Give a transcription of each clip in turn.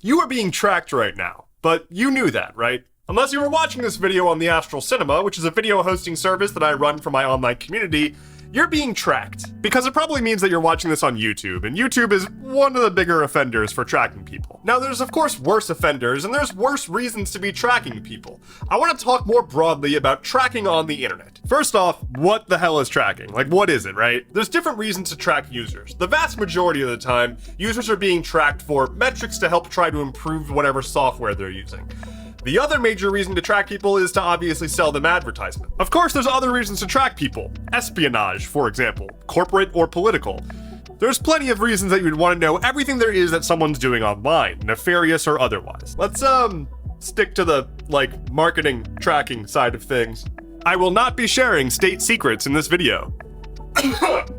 You are being tracked right now, but you knew that, right? Unless you were watching this video on the Astral Cinema, which is a video hosting service that I run for my online community, you're being tracked. Because it probably means that you're watching this on YouTube, and YouTube is one of the bigger offenders for tracking people. Now, there's of course worse offenders, and there's worse reasons to be tracking people. I want to talk more broadly about tracking on the internet. First off, what the hell is tracking? Like, what is it, right? There's different reasons to track users. The vast majority of the time, users are being tracked for metrics to help try to improve whatever software they're using. The other major reason to track people is to obviously sell them advertisement. Of course, there's other reasons to track people. Espionage, for example, corporate or political. There's plenty of reasons that you would want to know everything there is that someone's doing online, nefarious or otherwise. Let's, stick to the, marketing tracking side of things. I will not be sharing state secrets in this video.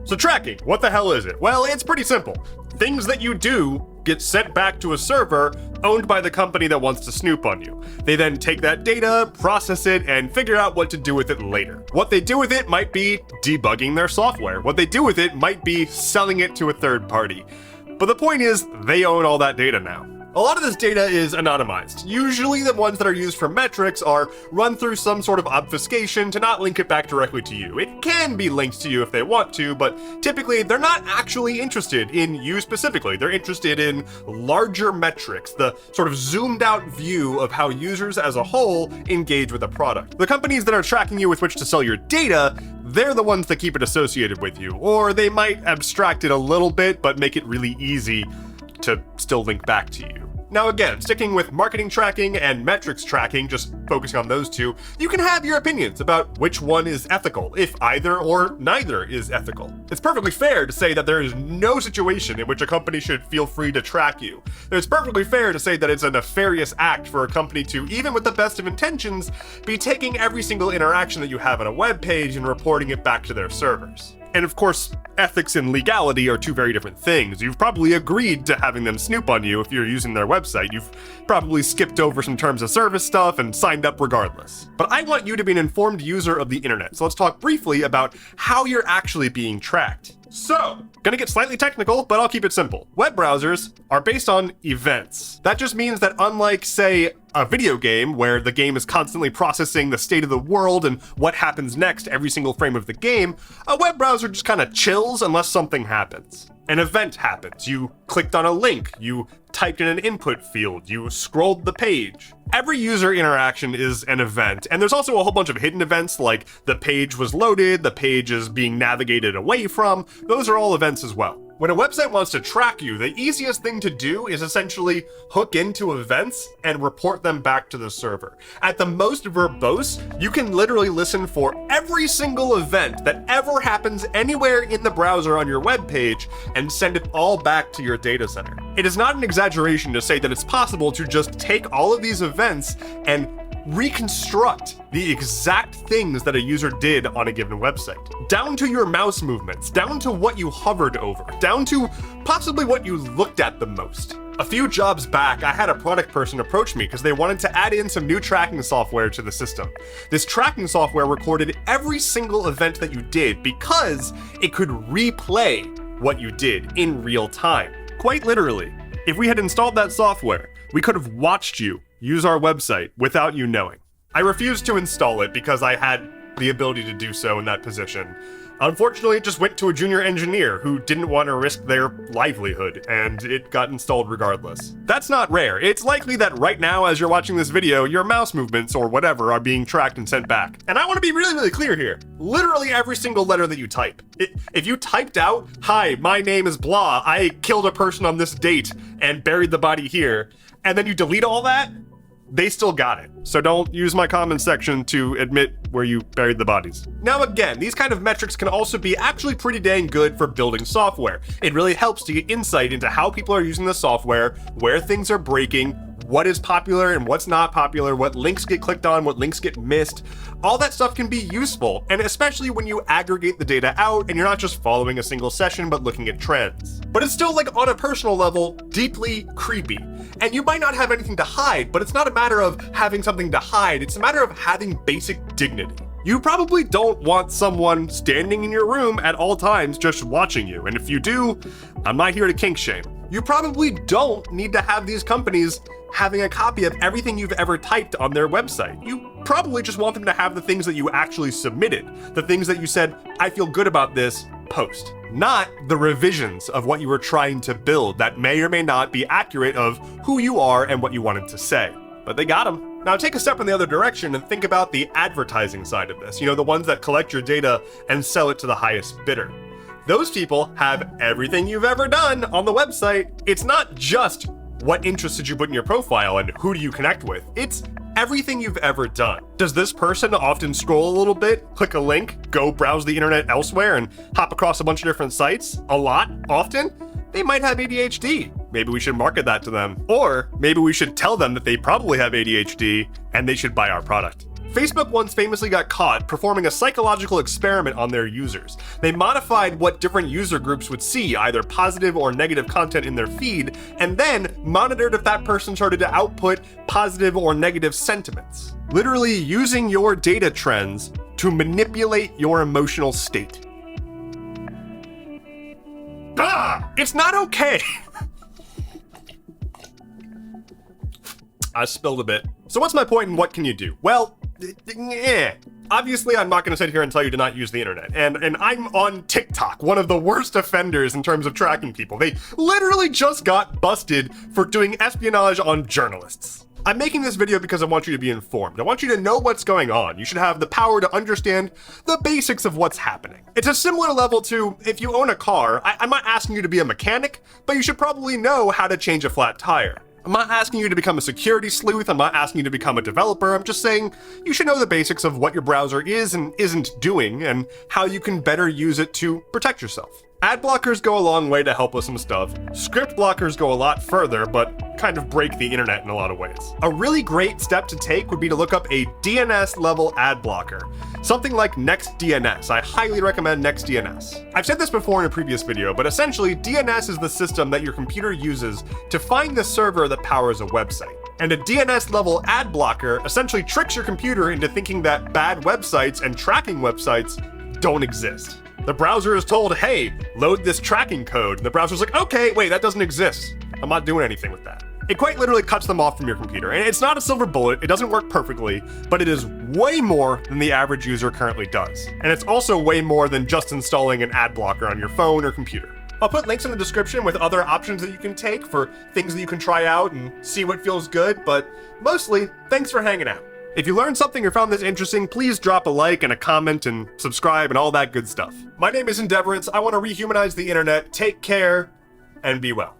So tracking, what the hell is it? Well, it's pretty simple. Things that you do get sent back to a server owned by the company that wants to snoop on you. They then take that data, process it, and figure out what to do with it later. What they do with it might be debugging their software. What they do with it might be selling it to a third party. But the point is, they own all that data now. A lot of this data is anonymized. Usually the ones that are used for metrics are run through some sort of obfuscation to not link it back directly to you. It can be linked to you if they want to, but typically they're not actually interested in you specifically. They're interested in larger metrics, the sort of zoomed out view of how users as a whole engage with a product. The companies that are tracking you with which to sell your data, they're the ones that keep it associated with you, or they might abstract it a little bit but make it really easy to still link back to you. Now again, sticking with marketing tracking and metrics tracking, just focusing on those two, you can have your opinions about which one is ethical, if either or neither is ethical. It's perfectly fair to say that there is no situation in which a company should feel free to track you. It's perfectly fair to say that it's a nefarious act for a company to, even with the best of intentions, be taking every single interaction that you have on a web page and reporting it back to their servers. And of course, ethics and legality are two very different things. You've probably agreed to having them snoop on you if you're using their website. You've probably skipped over some terms of service stuff and signed up regardless. But I want you to be an informed user of the internet, so let's talk briefly about how you're actually being tracked. So, gonna get slightly technical, but I'll keep it simple. Web browsers are based on events. That just means that unlike, say, a video game where the game is constantly processing the state of the world and what happens next every single frame of the game, a web browser just kind of chills unless something happens. An event happens. You clicked on a link, you typed in an input field, you scrolled the page. Every user interaction is an event, and there's also a whole bunch of hidden events like the page was loaded, the page is being navigated away from. Those are all events as well. When a website wants to track you, the easiest thing to do is essentially hook into events and report them back to the server. At the most verbose, you can literally listen for every single event that ever happens anywhere in the browser on your web page and send it all back to your data center. It is not an exaggeration to say that it's possible to just take all of these events and reconstruct the exact things that a user did on a given website. Down to your mouse movements, down to what you hovered over, down to possibly what you looked at the most. A few jobs back, I had a product person approach me because they wanted to add in some new tracking software to the system. This tracking software recorded every single event that you did because it could replay what you did in real time. Quite literally. If we had installed that software, we could have watched you use our website without you knowing. I refused to install it because I had the ability to do so in that position. Unfortunately, it just went to a junior engineer who didn't want to risk their livelihood, and it got installed regardless. That's not rare. It's likely that right now, as you're watching this video, your mouse movements or whatever are being tracked and sent back. And I want to be really, really clear here. Literally every single letter that you type. If you typed out, "Hi, my name is blah, I killed a person on this date and buried the body here," and then you delete all that, they still got it. So don't use my comments section to admit where you buried the bodies. Now again, these kind of metrics can also be actually pretty dang good for building software. It really helps to get insight into how people are using the software, where things are breaking, what is popular and what's not popular, what links get clicked on, what links get missed. All that stuff can be useful, and especially when you aggregate the data out and you're not just following a single session but looking at trends. But it's still, like, on a personal level, deeply creepy. And you might not have anything to hide, but it's not a matter of having something to hide, it's a matter of having basic dignity. You probably don't want someone standing in your room at all times just watching you, and if you do, I'm not here to kink shame. You probably don't need to have these companies having a copy of everything you've ever typed on their website. You probably just want them to have the things that you actually submitted, the things that you said, I feel good about this, post. Not the revisions of what you were trying to build that may or may not be accurate of who you are and what you wanted to say. But they got them. Now take a step in the other direction and think about the advertising side of this. You know, the ones that collect your data and sell it to the highest bidder. Those people have everything you've ever done on the website. It's not just what interests did you put in your profile and who do you connect with. It's everything you've ever done. Does this person often scroll a little bit, click a link, go browse the internet elsewhere, and hop across a bunch of different sites? A lot? Often? They might have ADHD. Maybe we should market that to them. Or maybe we should tell them that they probably have ADHD and they should buy our product. Facebook once famously got caught performing a psychological experiment on their users. They modified what different user groups would see, either positive or negative content in their feed, and then monitored if that person started to output positive or negative sentiments. Literally using your data trends to manipulate your emotional state. It's not okay. I spilled a bit. So what's my point and what can you do? Well, obviously I'm not going to sit here and tell you to not use the internet. And I'm on TikTok, one of the worst offenders in terms of tracking people. They literally just got busted for doing espionage on journalists. I'm making this video because I want you to be informed. I want you to know what's going on. You should have the power to understand the basics of what's happening. It's a similar level to if you own a car. I'm not asking you to be a mechanic, but you should probably know how to change a flat tire. I'm not asking you to become a security sleuth. I'm not asking you to become a developer. I'm just saying you should know the basics of what your browser is and isn't doing and how you can better use it to protect yourself. Ad blockers go a long way to help with some stuff. Script blockers go a lot further, but kind of break the internet in a lot of ways. A really great step to take would be to look up a DNS level ad blocker. Something like NextDNS. I highly recommend NextDNS. I've said this before in a previous video, but essentially DNS is the system that your computer uses to find the server that powers a website. And a DNS level ad blocker essentially tricks your computer into thinking that bad websites and tracking websites don't exist. The browser is told, hey, load this tracking code. And the browser's like, okay, wait, that doesn't exist. I'm not doing anything with that. It quite literally cuts them off from your computer. And it's not a silver bullet, it doesn't work perfectly, but it is way more than the average user currently does. And it's also way more than just installing an ad blocker on your phone or computer. I'll put links in the description with other options that you can take for things that you can try out and see what feels good, but mostly, thanks for hanging out. If you learned something or found this interesting, please drop a like and a comment and subscribe and all that good stuff. My name is Endeavorance. I want to rehumanize the internet. Take care and be well.